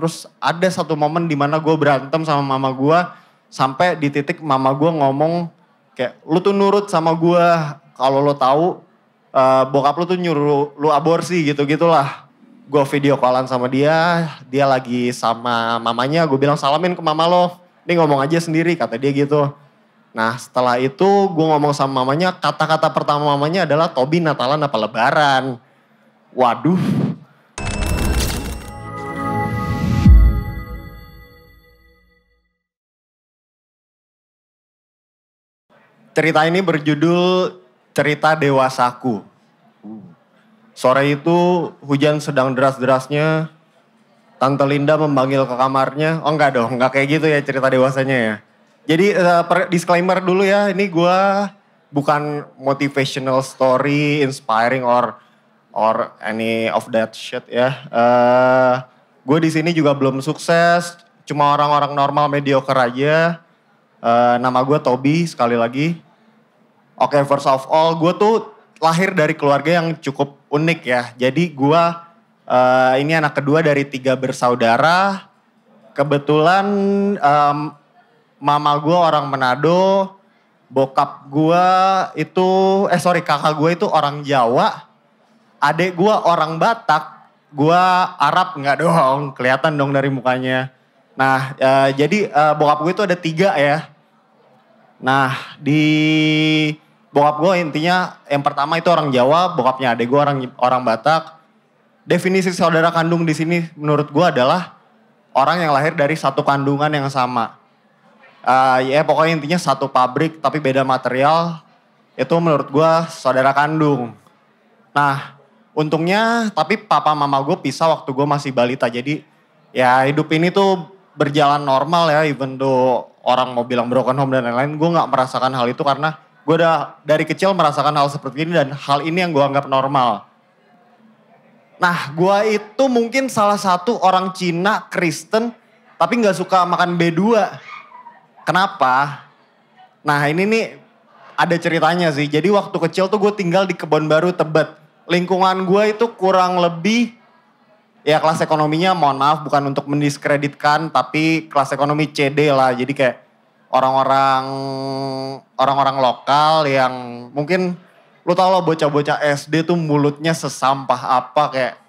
Terus ada satu momen dimana gue berantem sama mama gue. Sampai di titik mama gue ngomong kayak lu tuh nurut sama gue. Kalau lo tahu bokap lu tuh nyuruh lu aborsi gitu-gitulah. Gue video callan sama dia lagi sama mamanya. Gue bilang salamin ke mama lo. Ini ngomong aja sendiri kata dia gitu. Nah setelah itu gue ngomong sama mamanya, kata-kata pertama mamanya adalah Tobi Natalan apa Lebaran. Waduh. Cerita ini berjudul Cerita Dewasaku. Sore itu hujan sedang deras-derasnya. Tante Linda memanggil ke kamarnya. Oh enggak dong, enggak kayak gitu ya cerita dewasanya ya. Jadi disclaimer dulu ya, ini gue bukan motivational story, inspiring or any of that shit ya. Gue di sini juga belum sukses, cuma orang-orang normal mediocre aja. Nama gue Tobi sekali lagi. Oke, first of all, gue tuh lahir dari keluarga yang cukup unik ya. Jadi gue ini anak kedua dari 3 bersaudara. Kebetulan mama gue orang Manado, bokap gue itu, kakak gue itu orang Jawa, adik gue orang Batak, gue Arab nggak dong, kelihatan dong dari mukanya. Nah jadi bokap gue itu ada 3 ya. Nah di bokap gue intinya yang pertama itu orang Jawa, bokapnya adik gue orang Batak. Definisi saudara kandung di sini menurut gue adalah orang yang lahir dari satu kandungan yang sama. Ya pokoknya intinya satu pabrik tapi beda material, itu menurut gue saudara kandung. Nah untungnya tapi papa mama gue pisah waktu gue masih balita. Jadi ya hidup ini tuh berjalan normal ya, even though orang mau bilang broken home dan lain-lain. Gue gak merasakan hal itu karena gue udah dari kecil merasakan hal seperti ini dan hal ini yang gue anggap normal. Nah gue itu mungkin salah satu orang Cina Kristen tapi gak suka makan B2. Kenapa? Nah ini nih ada ceritanya sih. Jadi waktu kecil tuh gue tinggal di Kebon Baru, Tebet. Lingkungan gue itu kurang lebih, ya kelas ekonominya mohon maaf bukan untuk mendiskreditkan, tapi kelas ekonomi CD lah. Jadi kayak orang-orang lokal yang mungkin lu tau lah bocah-bocah SD tuh mulutnya sesampah apa kayak.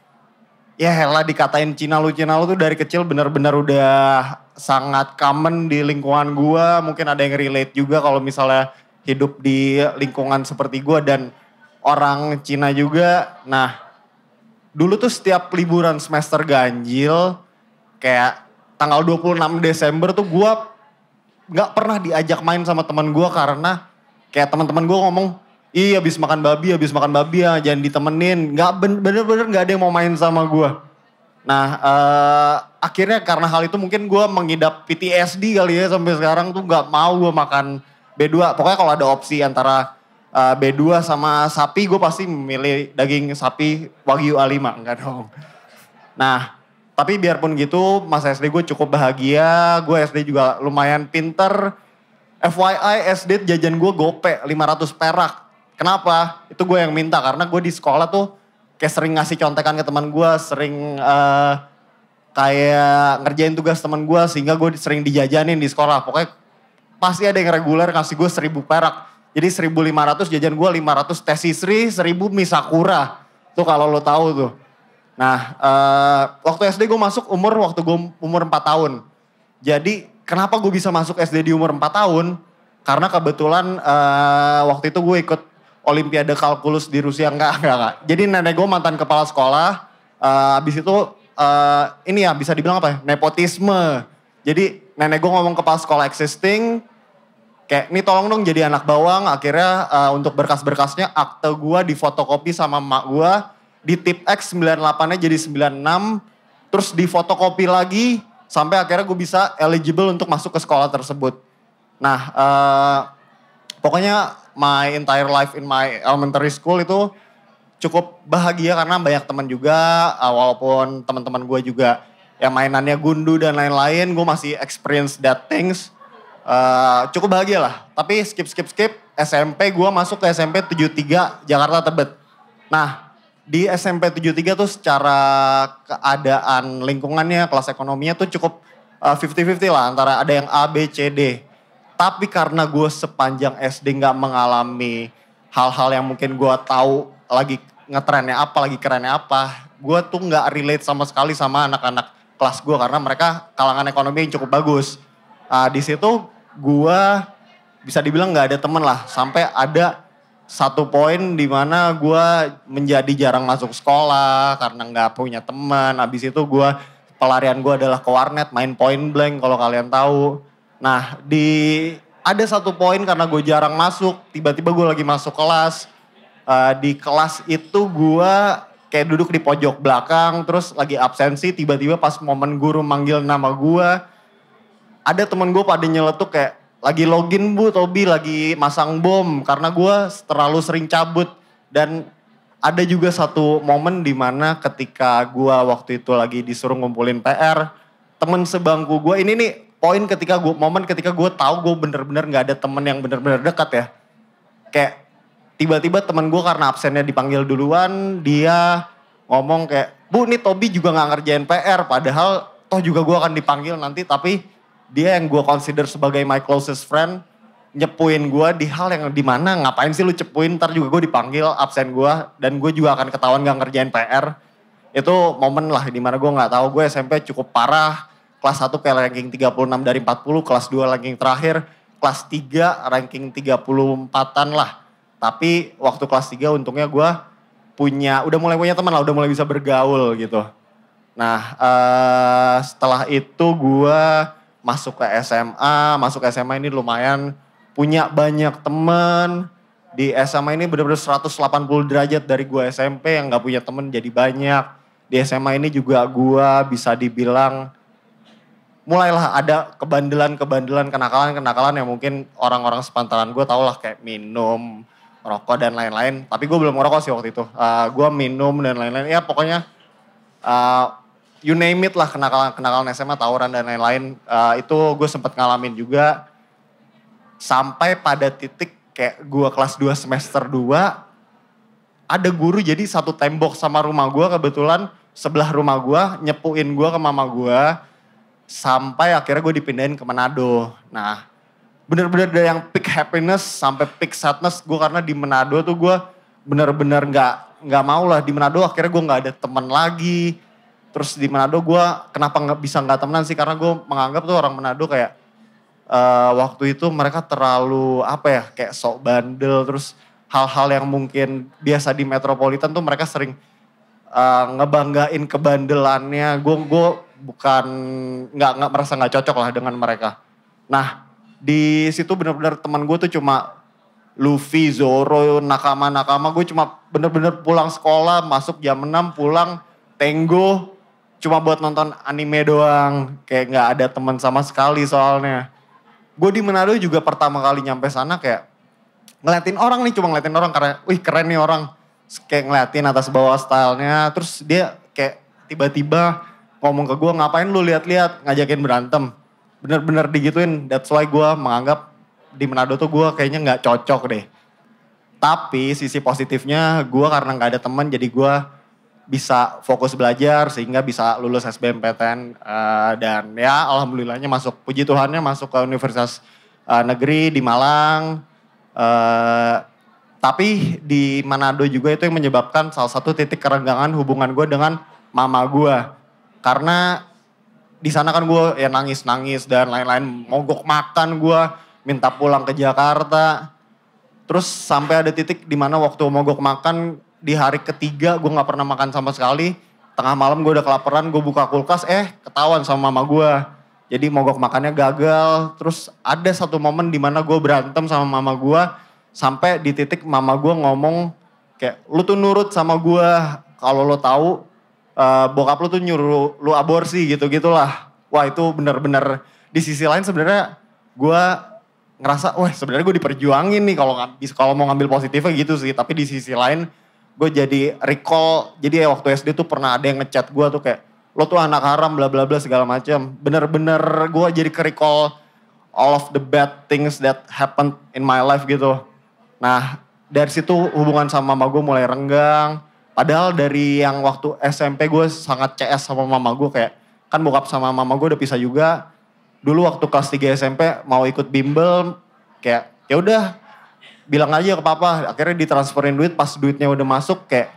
Ya lah dikatain Cina lu tuh dari kecil benar-benar udah sangat common di lingkungan gua. Mungkin ada yang relate juga kalau misalnya hidup di lingkungan seperti gua dan orang Cina juga. Nah dulu tuh setiap liburan semester ganjil kayak tanggal 26 Desember tuh gua gak pernah diajak main sama teman gua karena kayak teman-teman gua ngomong, iya habis makan babi ya jangan ditemenin. Bener-bener gak ada yang mau main sama gue. Nah akhirnya karena hal itu mungkin gue mengidap PTSD kali ya sampai sekarang tuh gak mau gue makan B2. Pokoknya kalau ada opsi antara B2 sama sapi gue pasti memilih daging sapi Wagyu A5. Enggak dong. Nah tapi biarpun gitu masa SD gue cukup bahagia. Gue SD juga lumayan pinter. FYI SD jajan gue gope 500 perak. Kenapa? Itu gue yang minta karena gue di sekolah tuh kayak sering ngasih contekan ke teman gue, sering kayak ngerjain tugas teman gue sehingga gue sering dijajanin di sekolah. Pokoknya pasti ada yang reguler ngasih gue 1000 perak. Jadi 1500 jajan gue 500 tesisri, 1000 misakura. Tuh kalau lo tahu tuh. Nah waktu SD gue masuk waktu gue umur 4 tahun. Jadi kenapa gue bisa masuk SD di umur 4 tahun? Karena kebetulan waktu itu gue ikut Olimpiade kalkulus di Rusia, enggak. Jadi nenek gue mantan kepala sekolah, habis itu ini ya bisa dibilang apa ya, nepotisme. Jadi nenek gue ngomong kepala sekolah existing, kayak ini tolong dong jadi anak bawang, akhirnya untuk berkas-berkasnya akte gue difotokopi sama emak gue, di tip X 98-nya jadi 96, terus difotokopi lagi, sampai akhirnya gue bisa eligible untuk masuk ke sekolah tersebut. Nah pokoknya my entire life in my elementary school itu cukup bahagia karena banyak teman juga, walaupun teman-teman gue juga yang mainannya gundu dan lain-lain, gue masih experience that things. Cukup bahagia lah, tapi skip SMP gue masuk ke SMP 73 Jakarta Tebet. Nah Di SMP 73 tuh secara keadaan lingkungannya, kelas ekonominya tuh cukup 50-50 lah. Antara ada yang A, B, C, D. Tapi karena gue sepanjang SD gak mengalami hal-hal yang mungkin gue tahu lagi ngetrennya apa, lagi kerennya apa. Gue tuh gak relate sama sekali sama anak-anak kelas gue. Karena mereka kalangan ekonomi yang cukup bagus. Di situ gue bisa dibilang gak ada temen lah. Sampai ada satu poin di mana gue menjadi jarang masuk sekolah karena nggak punya teman. Habis itu gue pelarian gue adalah ke warnet, main point blank kalau kalian tahu. Nah ada satu poin karena gue jarang masuk, tiba-tiba gue lagi masuk kelas. Di kelas itu gue kayak duduk di pojok belakang, terus lagi absensi, tiba-tiba pas momen guru manggil nama gue, ada temen gue pada nyeletuk kayak, lagi login Bu Tobi, lagi masang bom karena gue terlalu sering cabut. Dan ada juga satu momen dimana ketika gue waktu itu lagi disuruh ngumpulin PR, temen sebangku gue, ini nih poin momen ketika gue tahu gue bener-bener gak ada temen yang bener-bener dekat ya. Kayak tiba-tiba temen gue karena absennya dipanggil duluan, dia ngomong kayak, Bu nih Tobi juga gak ngerjain PR, padahal toh juga gue akan dipanggil nanti, tapi dia yang gue consider sebagai my closest friend, nyepuin gue di hal yang dimana ngapain sih lu cepuin, ntar juga gue dipanggil absen gue, dan gue juga akan ketahuan gak ngerjain PR. Itu momen lah dimana gue gak tahu, gue SMP cukup parah, kelas 1 kayak ranking 36 dari 40, kelas 2 ranking terakhir, kelas 3 ranking 34-an lah. Tapi waktu kelas 3 untungnya gue udah mulai punya teman lah, udah mulai bisa bergaul gitu. Nah setelah itu gue masuk ke SMA ini lumayan punya banyak temen. Di SMA ini bener-bener 180 derajat dari gue SMP yang gak punya temen jadi banyak. Di SMA ini juga gue bisa dibilang mulailah ada kebandelan, kenakalan yang mungkin orang-orang sepantaran gue tau lah, kayak minum, rokok dan lain-lain. Tapi gue belum ngerokok sih waktu itu. Gue minum dan lain-lain, ya pokoknya you name it lah, kenakalan SMA, tawuran dan lain-lain. Itu gue sempet ngalamin juga. Sampai pada titik kayak gue kelas 2 semester 2. Ada guru jadi satu tembok sama rumah gue, kebetulan sebelah rumah gue, nyepuin gue ke mama gue. Sampai akhirnya gue dipindahin ke Manado. Nah bener-bener dari yang peak happiness sampai peak sadness gue, karena di Manado tuh gue bener-bener gak mau lah. Di Manado akhirnya gue gak ada teman lagi. Terus di Manado gue kenapa bisa gak temenan sih, karena gue menganggap tuh orang Manado kayak waktu itu mereka terlalu kayak sok bandel. Terus hal-hal yang mungkin biasa di metropolitan tuh mereka sering ngebanggain kebandelannya. Gue bukan nggak merasa nggak cocok lah dengan mereka. Nah di situ bener-bener teman gue tuh cuma Luffy, Zoro, nakama. Gue cuma bener-bener pulang sekolah, masuk jam 6, pulang tenggo. Cuma buat nonton anime doang. Kayak gak ada teman sama sekali soalnya. Gue di Manado juga pertama kali nyampe sana kayak ngeliatin orang nih, cuma ngeliatin orang karena wih keren nih orang. Kayak ngeliatin atas bawah stylenya. Terus dia kayak tiba-tiba ngomong ke gue, ngapain lu lihat-lihat, ngajakin berantem. Bener-bener digituin. That's why gue menganggap di Manado tuh gue kayaknya gak cocok deh. Tapi sisi positifnya gue karena gak ada teman, jadi gue bisa fokus belajar sehingga bisa lulus SBMPTN. Dan ya alhamdulillahnya puji Tuhannya masuk ke Universitas Negeri di Malang. Tapi di Manado juga itu yang menyebabkan salah satu titik kerenggangan hubungan gue dengan mama gue. Karena di sana kan gue ya nangis-nangis dan lain-lain, mogok makan gue, minta pulang ke Jakarta. Terus sampai ada titik di mana waktu mogok makan di hari ketiga gue gak pernah makan sama sekali. Tengah malam gue udah kelaparan, gue buka kulkas, ketahuan sama mama gue. Jadi mogok makannya gagal. Terus ada satu momen di mana gue berantem sama mama gue. Sampai di titik mama gue ngomong kayak, lu tuh nurut sama gue. Kalau lo tahu bokap lu tuh nyuruh lu aborsi gitu-gitulah. Wah itu bener-bener di sisi lain sebenarnya gue ngerasa, wah sebenarnya gue diperjuangin nih kalau mau ngambil positifnya gitu sih. Tapi di sisi lain gue jadi recall, jadi waktu SD tuh pernah ada yang ngechat gue tuh kayak, lo tuh anak haram bla bla bla segala macam. Bener-bener gue jadi ke-recall all of the bad things that happened in my life gitu. Nah dari situ hubungan sama mama gue mulai renggang. Padahal dari yang waktu SMP gue sangat CS sama mama gue kayak, kan bokap sama mama gue udah pisah juga. Dulu waktu kelas 3 SMP mau ikut bimbel, kayak ya udah bilang aja ke papa. Akhirnya ditransferin duit, pas duitnya udah masuk kayak,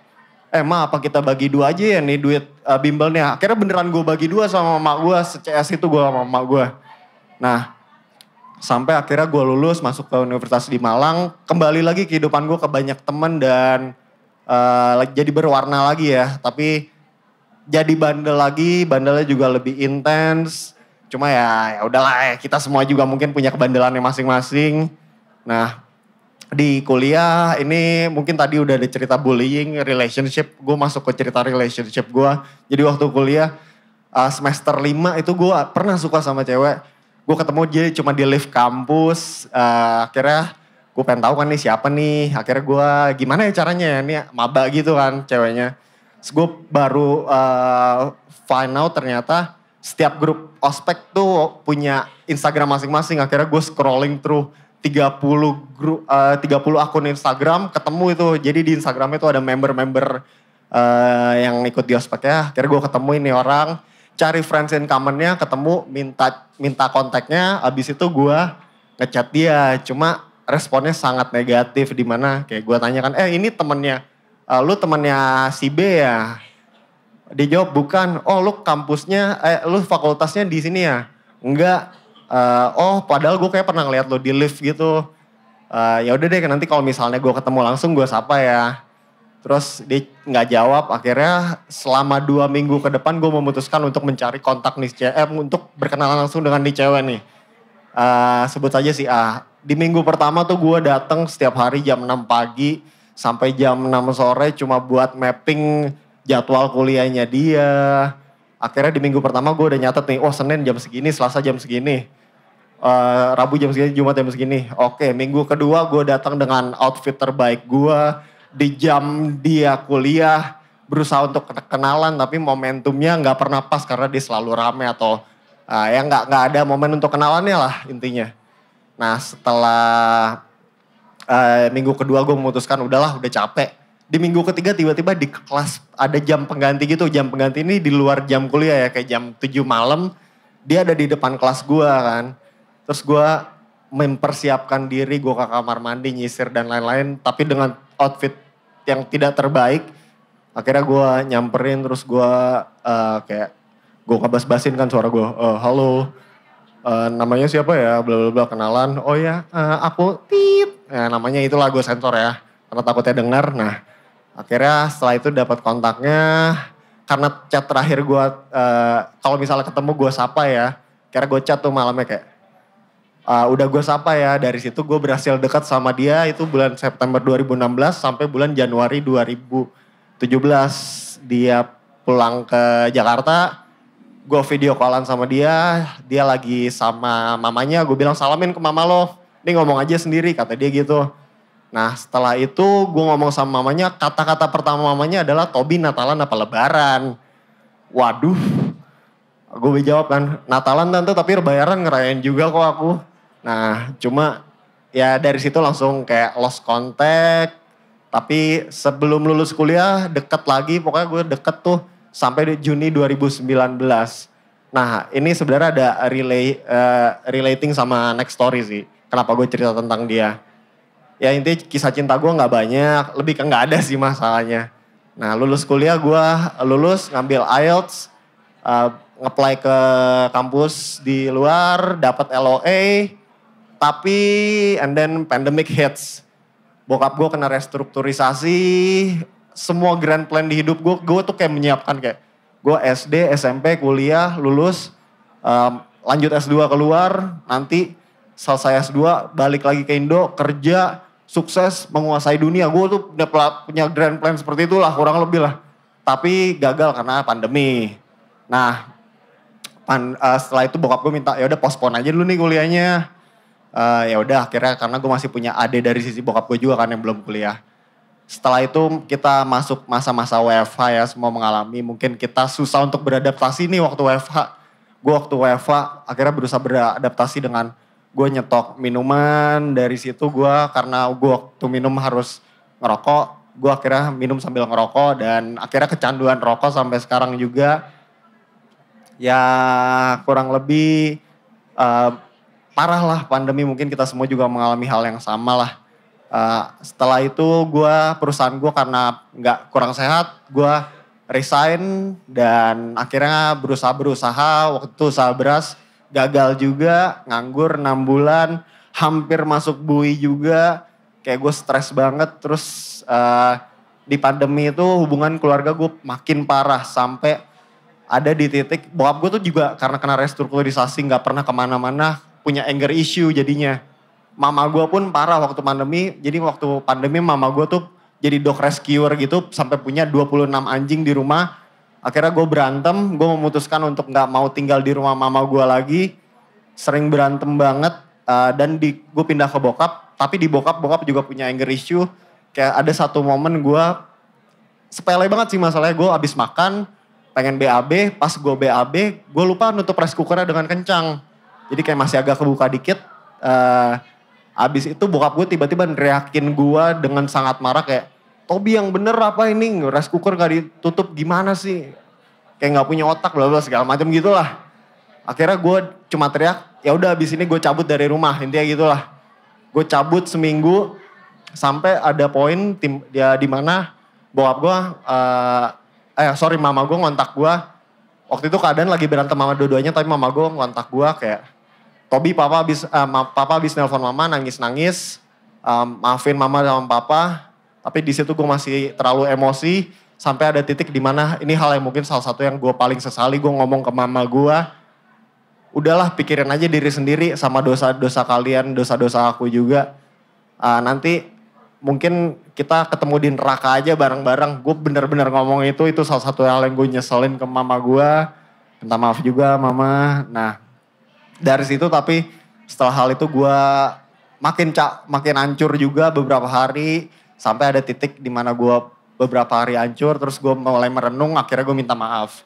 ma apa kita bagi dua aja ya nih duit bimbelnya. Akhirnya beneran gue bagi dua sama mama gue, se-CS itu gue sama mama gue. Nah, sampai akhirnya gue lulus masuk ke Universitas di Malang. Kembali lagi kehidupan gue ke banyak teman dan jadi berwarna lagi ya. Tapi jadi bandel lagi, bandelnya juga lebih intens. Cuma ya udahlah ya, kita semua juga mungkin punya kebandelannya masing-masing. Nah, di kuliah ini mungkin tadi udah ada cerita bullying, relationship. Gue masuk ke cerita relationship gue. Jadi waktu kuliah semester 5 itu gue pernah suka sama cewek. Gue ketemu dia cuma di lift kampus. Akhirnya gue pengen tahu kan nih siapa nih. Akhirnya gue gimana ya caranya ya, ini maba gitu kan ceweknya. Terus gue baru find out ternyata setiap grup ospek tuh punya Instagram masing-masing. Akhirnya gue scrolling through 30 akun Instagram, ketemu itu. Jadi di Instagram itu ada member-member yang ikut di ospeknya. Akhirnya gue ketemu ini orang, cari friends in common-nya, ketemu, minta kontaknya. Abis itu gue ngechat dia. Cuma responnya sangat negatif, dimana kayak gue tanya kan, ini temennya, lu temennya si B ya? Dia jawab bukan. Oh lu kampusnya, lu fakultasnya di sini ya? Enggak. Padahal gue kayak pernah ngeliat lo di lift gitu. Ya udah deh, nanti kalau misalnya gue ketemu langsung gue sapa ya. Terus dia nggak jawab. Akhirnya selama 2 minggu ke depan gue memutuskan untuk mencari kontak nih untuk berkenalan langsung dengan nih cewek nih. Sebut saja si A. Di minggu pertama tuh gue datang setiap hari jam 6 pagi sampai jam 6 sore cuma buat mapping jadwal kuliahnya dia. Akhirnya di minggu pertama gue udah nyatet nih, Senin jam segini, Selasa jam segini, Rabu jam segini, Jumat jam segini. Oke, minggu kedua gue datang dengan outfit terbaik gue, di jam dia kuliah, berusaha untuk kenalan tapi momentumnya nggak pernah pas karena dia selalu rame atau ya nggak ada momen untuk kenalannya lah intinya. Nah setelah minggu kedua gue memutuskan udahlah udah capek. Di minggu ketiga tiba-tiba di kelas ada jam pengganti gitu. Jam pengganti ini di luar jam kuliah ya, kayak jam 7 malam. Dia ada di depan kelas gue kan. Terus gue mempersiapkan diri, gue ke kamar mandi, nyisir dan lain-lain. Tapi dengan outfit yang tidak terbaik. Akhirnya gue nyamperin terus gue kayak gue ngebas-basin kan suara gue. Halo, namanya siapa ya? Bla bla bla, kenalan. Oh ya, aku Tit. Nah, namanya itulah gue sensor ya. Karena takutnya dengar. Nah, akhirnya setelah itu dapat kontaknya. Karena chat terakhir gue, kalau misalnya ketemu gue sapa ya. Akhirnya gue chat tuh malamnya kayak, udah gue sapa ya. Dari situ gue berhasil dekat sama dia itu bulan September 2016 sampai bulan Januari 2017. Dia pulang ke Jakarta. Gue video callan sama dia lagi sama mamanya. Gue bilang salamin ke mama lo. Ini ngomong aja sendiri, kata dia gitu. Nah setelah itu gue ngomong sama mamanya, kata-kata pertama mamanya adalah Tobi Natalan apa Lebaran? Waduh, gue jawab kan, Natalan tante tapi Lebaran ngerayain juga kok aku. Nah cuma ya dari situ langsung kayak lost contact. Tapi sebelum lulus kuliah deket lagi, pokoknya gue deket tuh sampai Juni 2019. Nah ini sebenarnya ada relating sama next story sih. Kenapa gue cerita tentang dia. Ya intinya kisah cinta gue gak banyak, lebih ke gak ada sih masalahnya. Nah lulus kuliah gue lulus ngambil IELTS, nge-apply ke kampus di luar, dapat LOA. Tapi and then pandemic hits. Bokap gue kena restrukturisasi, semua grand plan di hidup gue tuh kayak menyiapkan kayak gue SD, SMP, kuliah, lulus, lanjut S2 keluar, nanti selesai S2 balik lagi ke Indo, kerja, sukses, menguasai dunia. Gue tuh punya grand plan seperti itulah kurang lebih lah. Tapi gagal karena pandemi. Nah setelah itu bokap gue minta ya udah postpone aja dulu nih kuliahnya. Ya udah akhirnya karena gue masih punya adik dari sisi bokap gue juga kan yang belum kuliah. Setelah itu kita masuk masa-masa WFH ya, semua mengalami. Mungkin kita susah untuk beradaptasi nih waktu WFH. Gue waktu WFH akhirnya berusaha beradaptasi dengan gue nyetok minuman. Dari situ gue karena gue waktu minum harus ngerokok, gue akhirnya minum sambil ngerokok dan akhirnya kecanduan rokok sampai sekarang juga. Ya kurang lebih parah lah pandemi, mungkin kita semua juga mengalami hal yang sama lah. Setelah itu perusahaan gue karena nggak kurang sehat, gue resign dan akhirnya berusaha waktu itu usaha beras gagal juga, nganggur 6 bulan, hampir masuk bui juga, kayak gue stres banget. Terus di pandemi itu hubungan keluarga gue makin parah sampai ada di titik bokap gue tuh juga karena kena restrukturisasi nggak pernah kemana-mana, punya anger issue jadinya. Mama gue pun parah waktu pandemi, jadi waktu pandemi mama gue tuh jadi dog rescuer gitu sampai punya 26 anjing di rumah. Akhirnya gue berantem, gue memutuskan untuk gak mau tinggal di rumah mama gue lagi. Sering berantem banget dan gue pindah ke bokap, tapi di bokap juga punya anger issue. Kayak ada satu momen gue, sepele banget sih masalahnya, gue abis makan pengen BAB, pas gue BAB gue lupa nutup rice cookernya dengan kencang. Jadi kayak masih agak kebuka dikit. Abis itu bokap gue tiba-tiba neriakin gue dengan sangat marah kayak, Tobi yang bener apa ini, rice cooker gak ditutup gimana sih? Kayak gak punya otak bla bla segala macam gitulah. Akhirnya gue cuma teriak, ya udah abis ini gue cabut dari rumah, intinya gitulah. Gue cabut seminggu sampai ada poin dia di mana bokap gue, mama gue ngontak gue. Waktu itu keadaan lagi berantem sama dua-duanya, tapi mama gue ngontak gue kayak, Tobi papa abis nelpon mama nangis-nangis, maafin mama sama papa. Tapi di situ gue masih terlalu emosi sampai ada titik di mana ini hal yang mungkin salah satu yang gue paling sesali. Gue ngomong ke mama gue, udahlah pikirin aja diri sendiri sama dosa-dosa kalian, dosa-dosa aku juga. Nanti mungkin kita ketemu di neraka aja bareng-bareng. Gue bener-bener ngomong itu salah satu hal yang gue nyeselin ke mama gue. Minta maaf juga mama. Nah dari situ tapi setelah hal itu gue makin hancur juga beberapa hari. Sampai ada titik di mana gue beberapa hari hancur, terus gue mulai merenung, akhirnya gue minta maaf.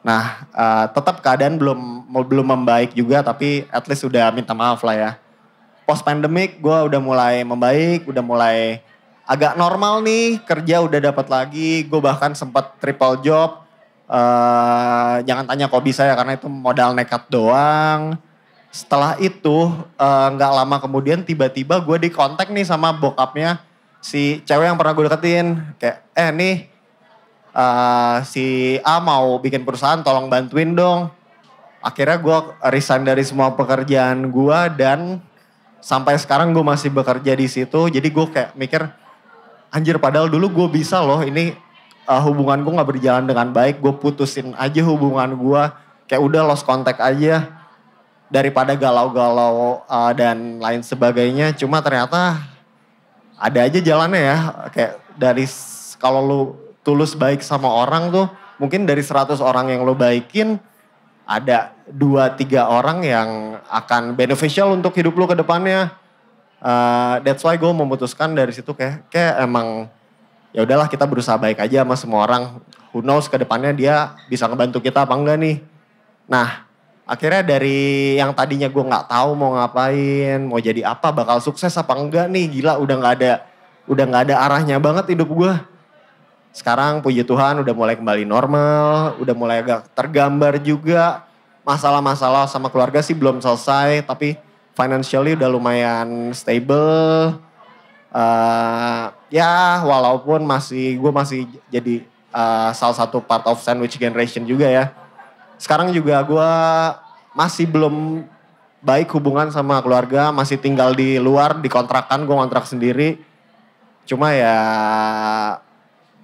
Nah, tetap keadaan belum membaik juga, tapi at least udah minta maaf lah ya. Post pandemic gue udah mulai membaik, udah mulai agak normal nih, kerja udah dapat lagi, gue bahkan sempat triple job. Jangan tanya kok bisa ya, karena itu modal nekat doang. Setelah itu nggak lama kemudian tiba-tiba gue dikontak nih sama bokapnya si cewek yang pernah gue deketin. Kayak nih si A mau bikin perusahaan, tolong bantuin dong. Akhirnya gue resign dari semua pekerjaan gue dan sampai sekarang gue masih bekerja di situ. Jadi gue kayak mikir, anjir padahal dulu gue bisa loh ini hubungan gue gak berjalan dengan baik. Gue putusin aja hubungan gue, kayak udah lost contact aja. Daripada galau-galau dan lain sebagainya. Cuma ternyata ada aja jalannya ya. Kayak dari kalau lu tulus baik sama orang tuh, mungkin dari 100 orang yang lo baikin, ada 2-3 orang yang akan beneficial untuk hidup lo ke depannya. That's why gue memutuskan dari situ kayak emang ya udahlah kita berusaha baik aja sama semua orang. Who knows ke depannya dia bisa ngebantu kita apa enggak nih. Nah akhirnya dari yang tadinya gue gak tahu mau ngapain, mau jadi apa, bakal sukses apa enggak nih, gila udah gak ada arahnya banget hidup gue. Sekarang puji Tuhan udah mulai kembali normal, udah mulai agak tergambar juga. Masalah-masalah sama keluarga sih belum selesai, tapi financially udah lumayan stable. Ya walaupun gue masih jadi salah satu part of sandwich generation juga ya. Sekarang juga gue masih belum baik hubungan sama keluarga, masih tinggal di luar, di kontrakan, gue ngontrak sendiri. Cuma ya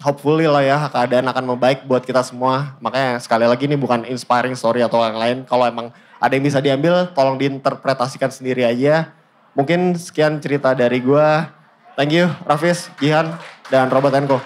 hopefully lah ya keadaan akan membaik buat kita semua. Makanya sekali lagi ini bukan inspiring story atau yang lain. Kalau emang ada yang bisa diambil tolong diinterpretasikan sendiri aja. Mungkin sekian cerita dari gue. Thank you Rafis, Jihan, dan Robert Enko.